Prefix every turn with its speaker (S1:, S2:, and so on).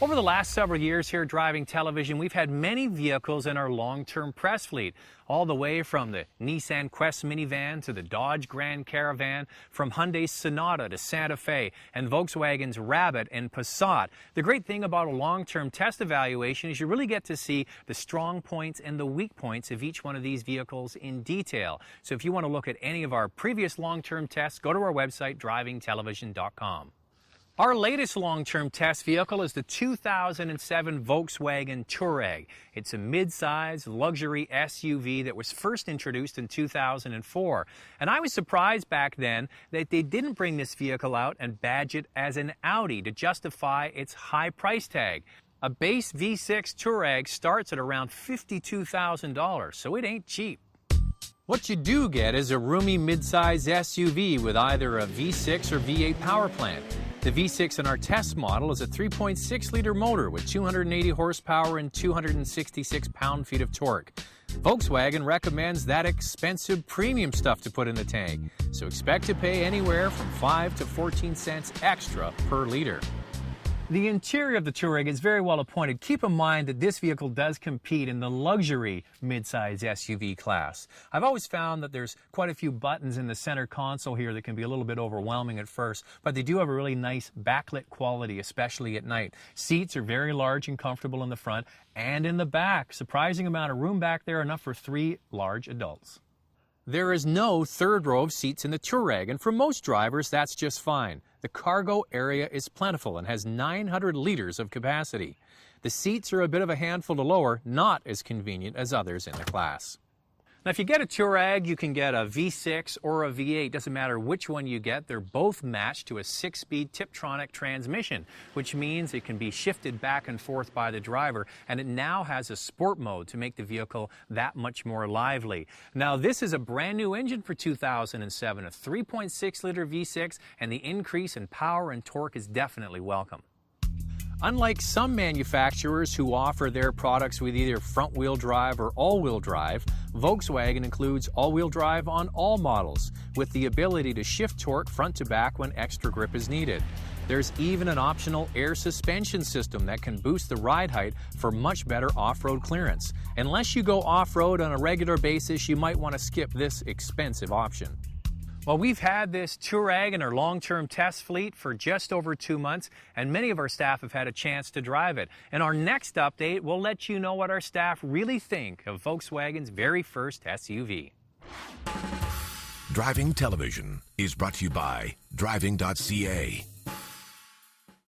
S1: Over the last several years here at Driving Television, we've had many vehicles in our long-term press fleet, all the way from the Nissan Quest minivan to the Dodge Grand Caravan, from Hyundai's Sonata to Santa Fe, and Volkswagen's Rabbit and Passat. The great thing about a long-term test evaluation is you really get to see the strong points and the weak points of each one of these vehicles in detail. So if you want to look at any of our previous long-term tests, go to our website, drivingtelevision.com. Our latest long-term test vehicle is the 2007 Volkswagen Touareg. It's a mid-size luxury SUV that was first introduced in 2004. And I was surprised back then that they didn't bring this vehicle out and badge it as an Audi to justify its high price tag. A base V6 Touareg starts at around $52,000, so it ain't cheap. What you do get is a roomy mid-size SUV with either a V6 or V8 power plant. The V6 in our test model is a 3.6-liter motor with 280 horsepower and 266 pound-feet of torque. Volkswagen recommends that expensive premium stuff to put in the tank, so expect to pay anywhere from 5 to 14 cents extra per liter. The interior of the Touareg is very well appointed. Keep in mind that this vehicle does compete in the luxury midsize SUV class. I've always found that there's quite a few buttons in the center console here that can be a little bit overwhelming at first, but they do have a really nice backlit quality, especially at night. Seats are very large and comfortable in the front and in the back. Surprising amount of room back there, enough for 3 large adults. There is no third row of seats in the Touareg, and for most drivers, that's just fine. The cargo area is plentiful and has 900 liters of capacity. The seats are a bit of a handful to lower, not as convenient as others in the class. Now, if you get a Touareg, you can get a V6 or a V8. Doesn't matter which one you get. They're both matched to a 6-speed Tiptronic transmission, which means it can be shifted back and forth by the driver, and it now has a sport mode to make the vehicle that much more lively. Now, this is a brand new engine for 2007, a 3.6-liter V6, and the increase in power and torque is definitely welcome. Unlike some manufacturers who offer their products with either front-wheel drive or all-wheel drive, Volkswagen includes all-wheel drive on all models, with the ability to shift torque front to back when extra grip is needed. There's even an optional air suspension system that can boost the ride height for much better off-road clearance. Unless you go off-road on a regular basis, you might want to skip this expensive option. Well, we've had this Touareg in our long-term test fleet for just over 2 months, and many of our staff have had a chance to drive it. In our next update, we'll let you know what our staff really think of Volkswagen's very first SUV.
S2: Driving Television is brought to you by Driving.ca.